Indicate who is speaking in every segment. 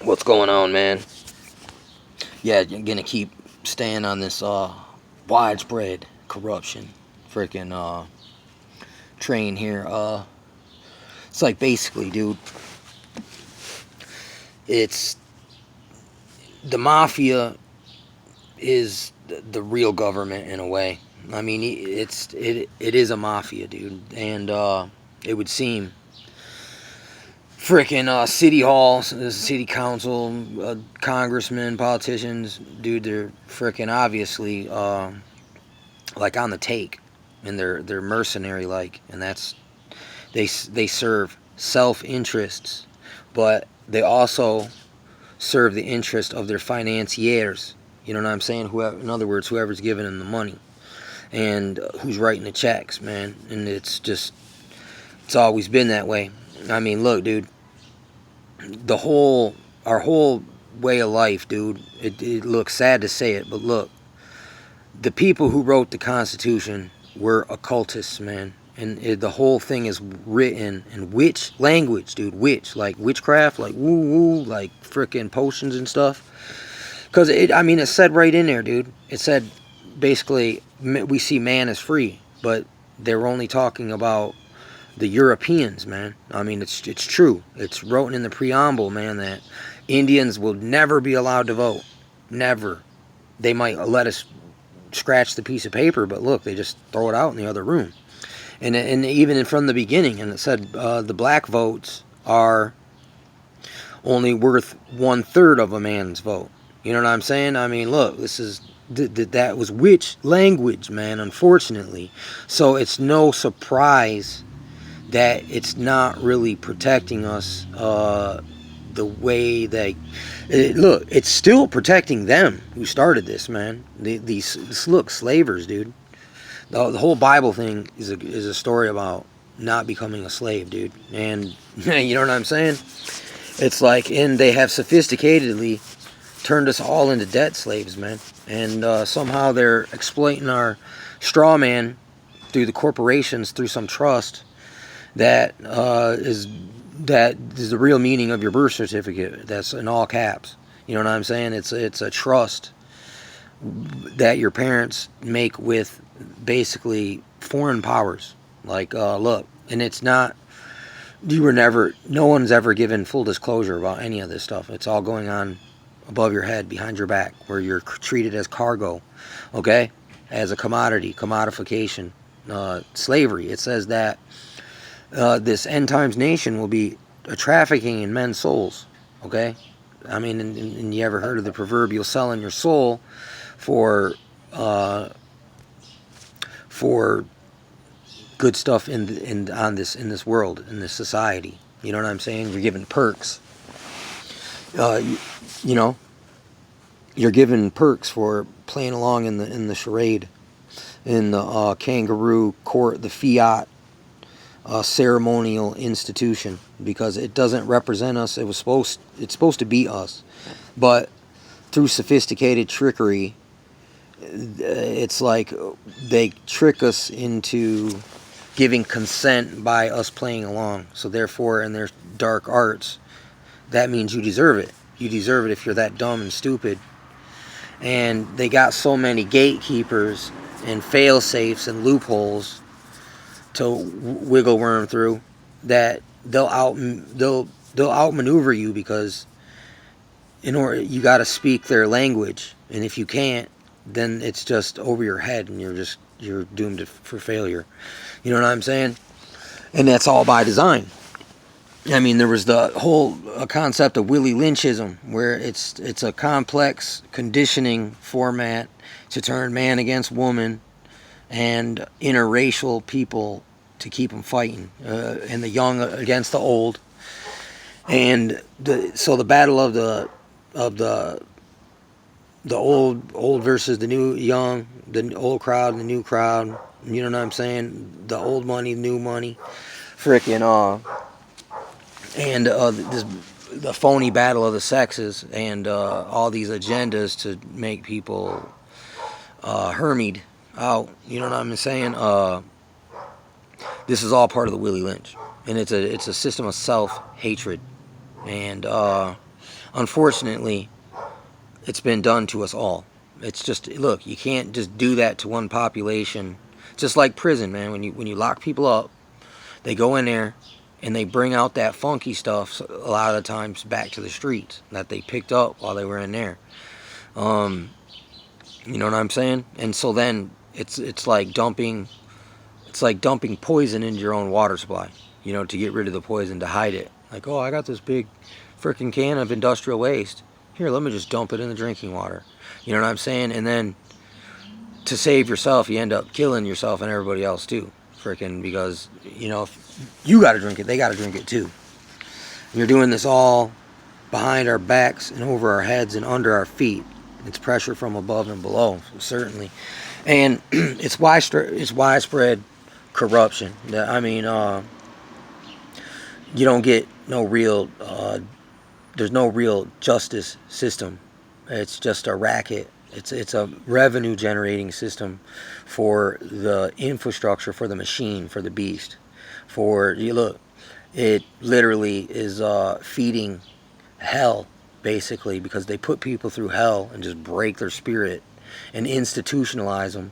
Speaker 1: What's going on, man? Yeah, you're gonna keep staying on this widespread corruption freaking train here. It's like basically, dude, it's the mafia is the real government in a way. I mean, it is a mafia, dude, and it would seem freaking city hall, city council, congressmen, politicians, dude, they're freaking obviously like on the take, and they're mercenary like, and that's they serve self interests, but they also serve the interest of their financiers. You know what I'm saying? Whoever, in other words, whoever's giving them the money and who's writing the checks, man. And it's always been that way. I mean, look, dude, our whole way of life, dude. It looks sad to say it, but look, the people who wrote the Constitution were occultists, man. And the whole thing is written in witch language, dude. Witch, like witchcraft, like woo woo, like freaking potions and stuff. Because I mean, it said right in there, dude. It said basically we see man as free, but they were only talking about the Europeans, man. I mean, it's true. It's written in the preamble, man, that Indians will never be allowed to vote. Never. They might let us scratch the piece of paper, but look, they just throw it out in the other room. And even from the beginning, and it said the black votes are only worth 1/3 of a man's vote. You know what I'm saying? I mean, look, this is that was witch language, man. Unfortunately, so it's no surprise that it's not really protecting us the way they look. It's still protecting them who started this, man. These look slavers, dude. The whole Bible thing is a story about not becoming a slave, dude. And you know what I'm saying? It's like, and they have sophisticatedly turned us all into debt slaves, man. And somehow they're exploiting our straw man through the corporations, through some trust is the real meaning of your birth certificate. That's in all caps. You know what I'm saying? It's a trust that your parents make with basically foreign powers. Like, look, and it's not. No one's ever given full disclosure about any of this stuff. It's all going on above your head, behind your back, where you're treated as cargo, okay, as a commodity, commodification, slavery. It says that this end times nation will be a trafficking in men's souls. Okay, I mean, and you ever heard of the proverbial selling your soul for for good stuff in this world, in this society? You know what I'm saying? You're given perks. You know, you're given perks for playing along in the charade, in the kangaroo court, the fiat ceremonial institution, because it doesn't represent us. It's supposed to be us, but through sophisticated trickery, it's like they trick us into giving consent by us playing along. So therefore, in their dark arts, that means you deserve it. You deserve it if you're that dumb and stupid. And they got so many gatekeepers and fail safes and loopholes to wiggle worm through that they'll outmaneuver you, because in order you got to speak their language, and if you can't, then it's just over your head, and you're doomed for failure. You know what I'm saying? And that's all by design. I mean, there was the whole concept of Willie Lynchism, where it's a complex conditioning format to turn man against woman and interracial people to keep them fighting, and the young against the old, and so the battle of the old versus the new young, the old crowd and the new crowd. You know what I'm saying? The old money, new money, frickin' and the phony battle of the sexes, and all these agendas to make people hermied out. You know what I'm saying? This is all part of the Willie Lynch, and it's a system of self hatred, and unfortunately, it's been done to us all. It's just, look, you can't just do that to one population. Just like prison, man. When you lock people up, they go in there and they bring out that funky stuff a lot of the times back to the streets that they picked up while they were in there. Um, you know what I'm saying? And so then it's like dumping poison into your own water supply. You know, to get rid of the poison, to hide it. Like, oh, I got this big freaking can of industrial waste. Here, let me just dump it in the drinking water. You know what I'm saying? And then to save yourself, you end up killing yourself and everybody else too. Freaking, because, you know, if you got to drink it, they got to drink it too. And you're doing this all behind our backs and over our heads and under our feet. It's pressure from above and below, certainly. And it's widespread corruption. I mean, you don't get no real, there's no real justice system. It's just a racket. It's a revenue generating system for the infrastructure, for the machine, for the beast. For, you look, it literally is feeding hell, basically, because they put people through hell and just break their spirit and institutionalize them,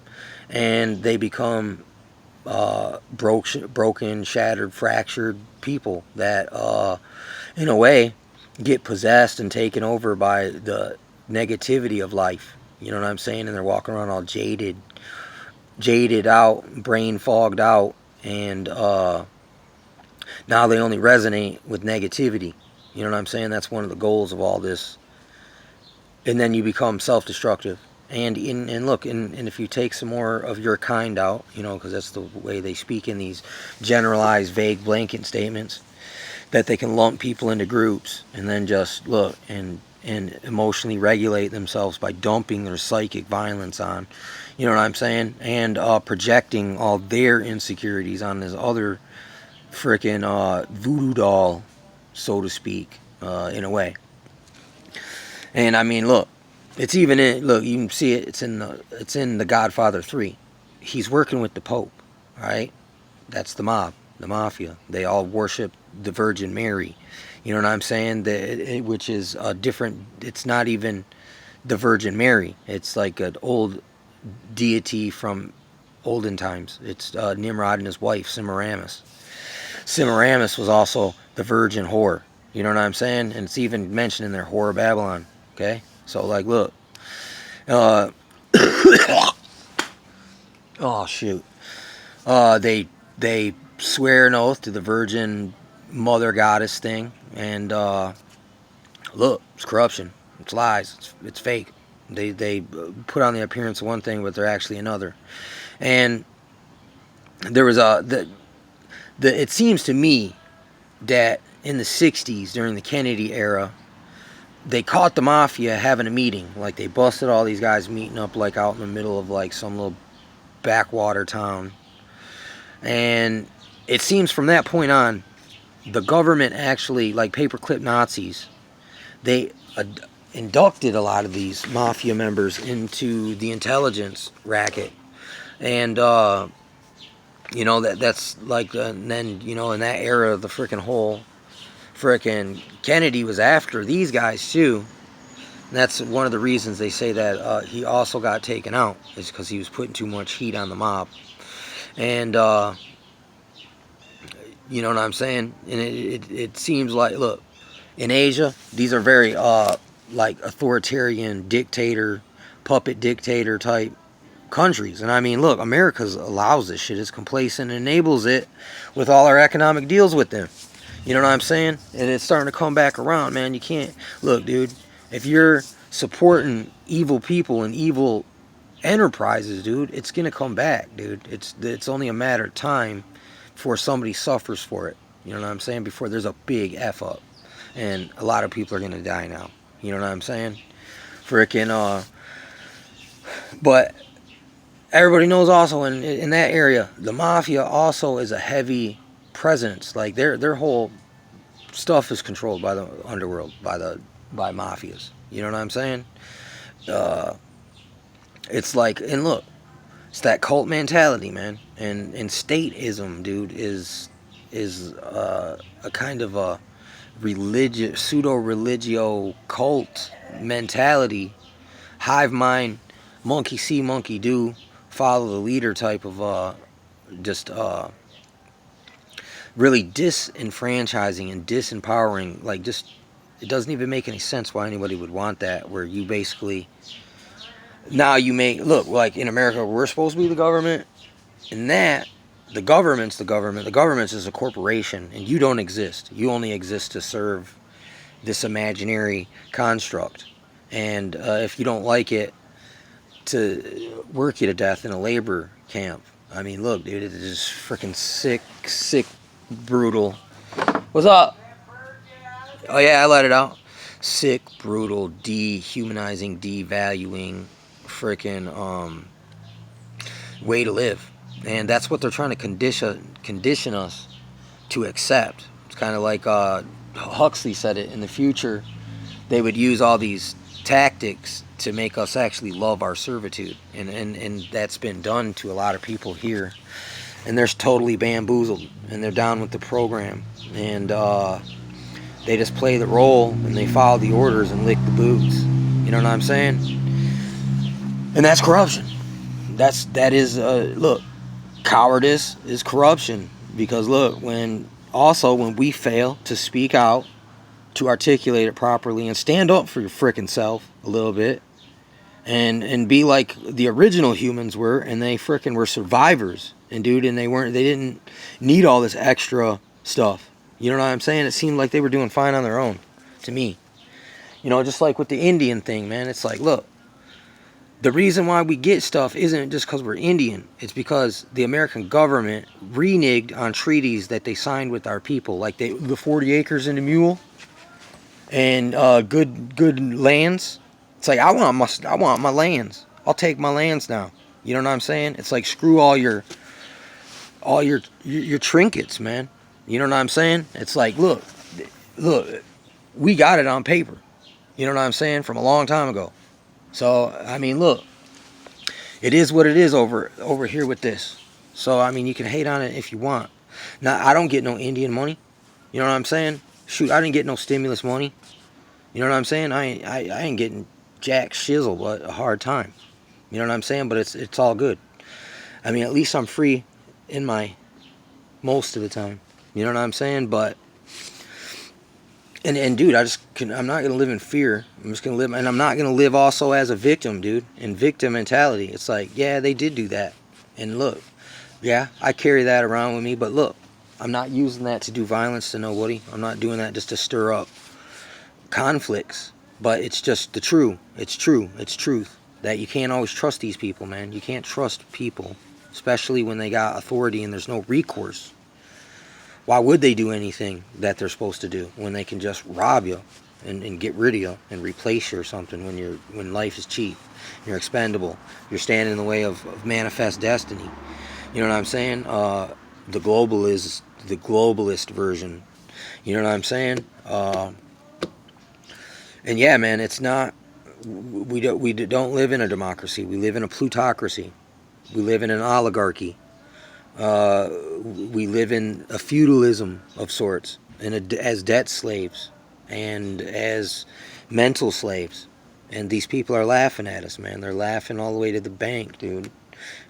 Speaker 1: and they become broken, shattered, fractured people that, in a way, get possessed and taken over by the negativity of life. You know what I'm saying? And they're walking around all jaded out, brain fogged out, and now they only resonate with negativity. You know what I'm saying? That's one of the goals of all this. And then you become self-destructive. And look, if you take some more of your kind out, you know, because that's the way they speak in these generalized, vague, blanket statements, that they can lump people into groups and then just look and emotionally regulate themselves by dumping their psychic violence on, you know what I'm saying, and projecting all their insecurities on this other freaking voodoo doll, so to speak, in a way. And I mean, look, it's even in, look, you can see it. It's in the Godfather 3. He's working with the Pope, right? That's the mob, the mafia. They all worship the Virgin Mary. You know what I'm saying? Which is a different. It's not even the Virgin Mary. It's like an old deity from olden times. It's Nimrod and his wife, Semiramis. Semiramis was also the virgin whore. You know what I'm saying? And it's even mentioned in their Whore of Babylon. Okay? So, like, look. Oh, shoot. They swear an oath to the Virgin Mother Goddess thing. And, look, it's corruption. It's lies. It's fake. They put on the appearance of one thing, but they're actually another. And there was it seems to me that in the 60s, during the Kennedy era, they caught the mafia having a meeting. Like, they busted all these guys meeting up, like, out in the middle of, like, some little backwater town. And it seems from that point on, the government actually, like paperclip Nazis, they inducted a lot of these mafia members into the intelligence racket. And, you know, that's like, and then, you know, in that era, the freaking whole freaking Kennedy was after these guys too. And that's one of the reasons they say that he also got taken out, is because he was putting too much heat on the mob. And, you know what I'm saying? And it seems like, look, in Asia, these are very, like, authoritarian dictator, puppet dictator type countries. And I mean, look, America allows this shit. It's complacent and enables it with all our economic deals with them. You know what I'm saying? And it's starting to come back around, man. You can't, look, dude, if you're supporting evil people and evil enterprises, dude, it's gonna come back, dude. It's only a matter of time before somebody suffers for it. You know what I'm saying? Before there's a big F up. And a lot of people are gonna die now. You know what I'm saying? Freaking, but everybody knows also in that area, the mafia also is a heavy presence. Like, their whole stuff is controlled by the underworld, by mafias. You know what I'm saying? It's like, and look, it's that cult mentality, man. And stateism, dude, is a kind of a religious, pseudo-religio cult mentality, hive mind, monkey see, monkey do, follow the leader type of just really disenfranchising and disempowering. Like, just, it doesn't even make any sense why anybody would want that, where you basically, now you make, look, like in America, we're supposed to be the government, and that, the government's the government. The government is a corporation, and you don't exist. You only exist to serve this imaginary construct. And if you don't like it, to work you to death in a labor camp. I mean, look, dude, it is freaking sick, brutal. What's up? Oh, yeah, I let it out. Sick, brutal, dehumanizing, devaluing, freaking way to live. And that's what they're trying to condition us to accept. It's kind of like Huxley said it. In the future, they would use all these tactics to make us actually love our servitude. And that's been done to a lot of people here. And they're totally bamboozled. And they're down with the program. And they just play the role and they follow the orders and lick the boots. You know what I'm saying? And that's corruption. That is, look, cowardice is corruption. Because look, when we fail to speak out, to articulate it properly, and stand up for your frickin' self a little bit, and be like the original humans were, and they frickin' were survivors, and dude, and they didn't need all this extra stuff. You know what I'm saying? It seemed like they were doing fine on their own, to me. You know, just like with the Indian thing, man. It's like, look, the reason why we get stuff isn't just because we're Indian. It's because the American government reneged on treaties that they signed with our people, like the 40 acres and a mule, and good lands. It's like, I want my lands. I'll take my lands now. You know what I'm saying? It's like, screw all your trinkets, man. You know what I'm saying? It's like, look, we got it on paper. You know what I'm saying? From a long time ago. So, I mean, look, it is what it is over here with this. So, I mean, you can hate on it if you want. Now, I don't get no Indian money. You know what I'm saying? Shoot, I didn't get no stimulus money. You know what I'm saying? I ain't getting jack shizzle, but a hard time. You know what I'm saying? But it's all good. I mean, at least I'm free in my most of the time. You know what I'm saying? But and dude, I'm not gonna live in fear. I'm just gonna live, and I'm not gonna live also as a victim, dude. And victim mentality. It's like, yeah, they did do that, and look, yeah, I carry that around with me. But look, I'm not using that to do violence to nobody. I'm not doing that just to stir up conflicts. But it's just it's truth that you can't always trust these people, man. You can't trust people, especially when they got authority and there's no recourse. Why would they do anything that they're supposed to do when they can just rob you and get rid of you and replace you or something when life is cheap, you're expendable, you're standing in the way of manifest destiny. You know what I'm saying? The globalist version. You know what I'm saying? And yeah, man, it's not. We don't live in a democracy. We live in a plutocracy. We live in an oligarchy. We live in a feudalism of sorts, and as debt slaves, and as mental slaves. And these people are laughing at us, man. They're laughing all the way to the bank, dude.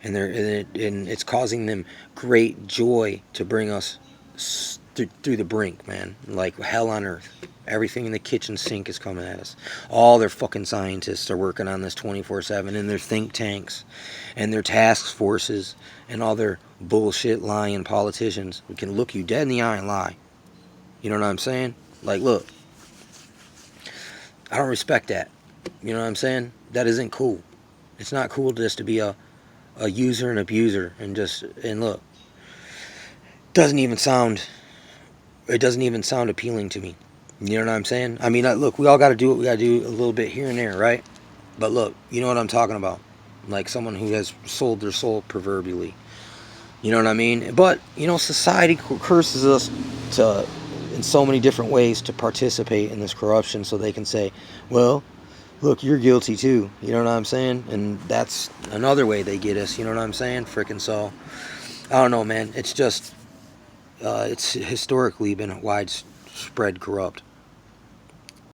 Speaker 1: And it's causing them great joy to bring us through the brink, man. Like hell on earth. Everything in the kitchen sink is coming at us. All their fucking scientists are working on this 24/7 in their think tanks and their task forces and all their bullshit lying politicians who can look you dead in the eye and lie. You know what I'm saying? Like, look, I don't respect that. You know what I'm saying? That isn't cool. It's not cool just to be a user and abuser and look. It doesn't even sound appealing to me. You know what I'm saying? I mean, look, we all got to do what we got to do a little bit here and there, right? But look, you know what I'm talking about. Like someone who has sold their soul proverbially. You know what I mean? But, you know, society curses us in so many different ways to participate in this corruption so they can say, well, look, you're guilty too. You know what I'm saying? And that's another way they get us. You know what I'm saying? Frickin' so. I don't know, man. It's just, it's historically been widespread spread corrupt.